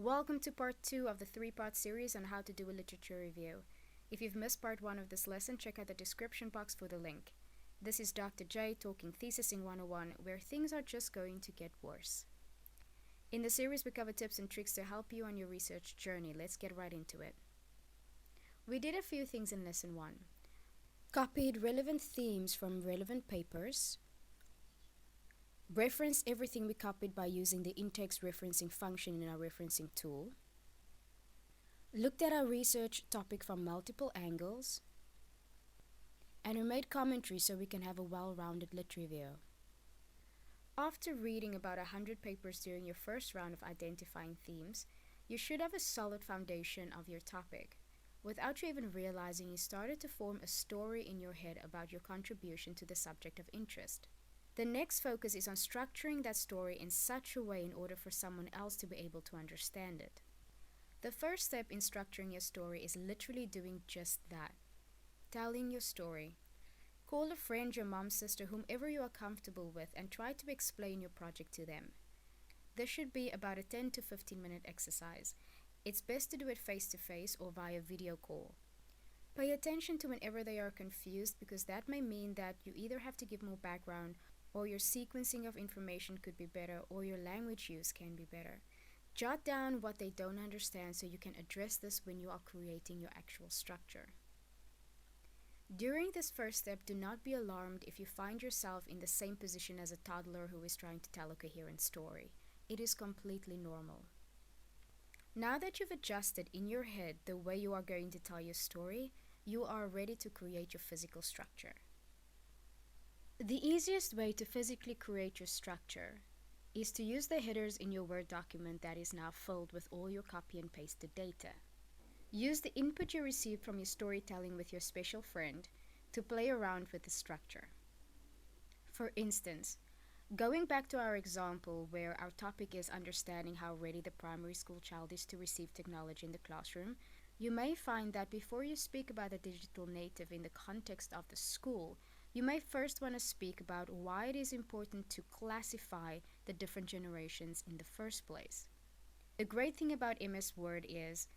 Welcome to part 2 of the 3-part series on how to do a literature review. If you've missed part 1 of this lesson, check out the description box for the link. This is Dr. J talking Thesising 101, where things are just going to get worse. In the series, we cover tips and tricks to help you on your research journey. Let's get right into it. We did a few things in lesson 1. Copied relevant themes from relevant papers. Referenced everything we copied by using the in-text referencing function in our referencing tool. Looked at our research topic from multiple angles. And we made commentary so we can have a well-rounded lit review. After reading about 100 papers during your first round of identifying themes, you should have a solid foundation of your topic. Without you even realizing, you started to form a story in your head about your contribution to the subject of interest. The next focus is on structuring that story in such a way in order for someone else to be able to understand it. The first step in structuring your story is literally doing just that. Telling your story. Call a friend, your mom, sister, whomever you are comfortable with, and try to explain your project to them. This should be about a 10 to 15 minute exercise. It's best to do it face to face or via video call. Pay attention to whenever they are confused, because that may mean that you either have to give more background, or your sequencing of information could be better, or your language use can be better. Jot down what they don't understand so you can address this when you are creating your actual structure. During this first step, do not be alarmed if you find yourself in the same position as a toddler who is trying to tell a coherent story. It is completely normal. Now that you've adjusted in your head the way you are going to tell your story, you are ready to create your physical structure. The easiest way to physically create your structure is to use the headers in your Word document that is now filled with all your copy and pasted data. Use the input you received from your storytelling with your special friend to play around with the structure. For instance, going back to our example where our topic is understanding how ready the primary school child is to receive technology in the classroom, you may find that before you speak about the digital native in the context of the school, you may first want to speak about why it is important to classify the different generations in the first place. The great thing about MS Word is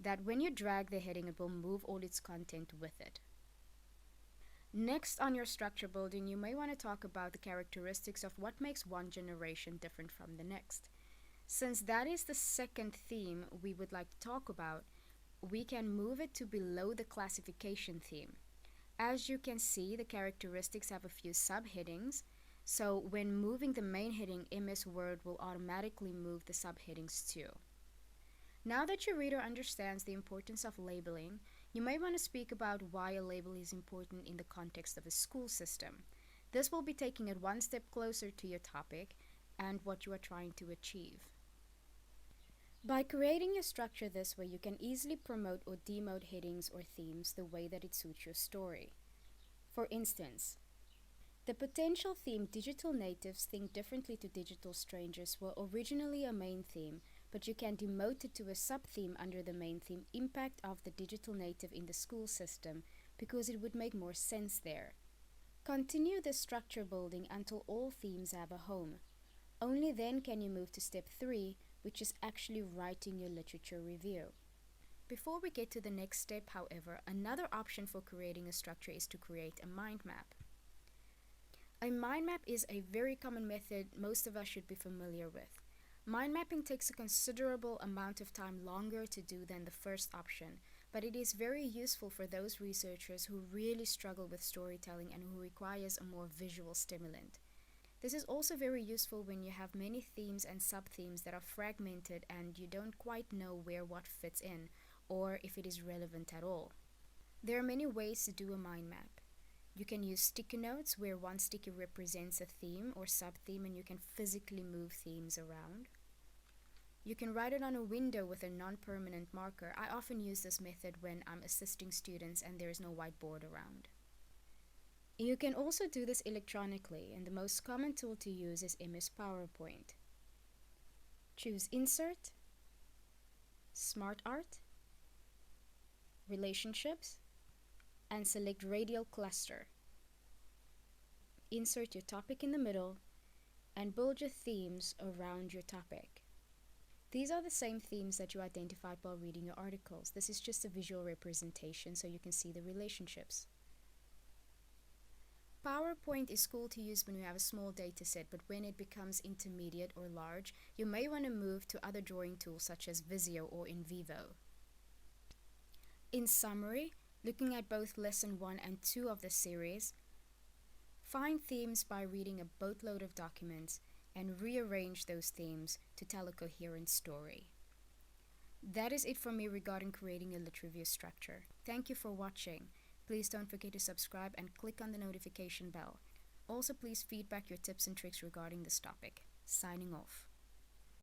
that when you drag the heading, it will move all its content with it. Next, on your structure building, you may want to talk about the characteristics of what makes one generation different from the next. Since that is the second theme we would like to talk about, we can move it to below the classification theme. As you can see, the characteristics have a few subheadings, so when moving the main heading, MS Word will automatically move the subheadings too. Now that your reader understands the importance of labeling, you may want to speak about why a label is important in the context of a school system. This will be taking it one step closer to your topic and what you are trying to achieve. By creating your structure this way, you can easily promote or demote headings or themes the way that it suits your story. For instance, the potential theme Digital Natives Think Differently to Digital Strangers were originally a main theme, but you can demote it to a sub-theme under the main theme Impact of the Digital Native in the School System, because it would make more sense there. Continue the structure building until all themes have a home. Only then can you move to step 3, which is actually writing your literature review. Before we get to the next step, however, another option for creating a structure is to create a mind map. A mind map is a very common method most of us should be familiar with. Mind mapping takes a considerable amount of time longer to do than the first option, but it is very useful for those researchers who really struggle with storytelling and who requires a more visual stimulant. This is also very useful when you have many themes and sub-themes that are fragmented and you don't quite know where what fits in, or if it is relevant at all. There are many ways to do a mind map. You can use sticky notes where one sticky represents a theme or sub-theme and you can physically move themes around. You can write it on a window with a non-permanent marker. I often use this method when I'm assisting students and there is no whiteboard around. You can also do this electronically, and the most common tool to use is MS PowerPoint. Choose Insert, Smart Art, Relationships, and select Radial Cluster. Insert your topic in the middle and build your themes around your topic. These are the same themes that you identified while reading your articles. This is just a visual representation so you can see the relationships. PowerPoint is cool to use when you have a small data set, but when it becomes intermediate or large, you may want to move to other drawing tools such as Visio or InVivo. In summary, looking at both Lesson 1 and 2 of the series, find themes by reading a boatload of documents and rearrange those themes to tell a coherent story. That is it from me regarding creating a lit review structure. Thank you for watching. Please don't forget to subscribe and click on the notification bell. Also, please feedback your tips and tricks regarding this topic. Signing off.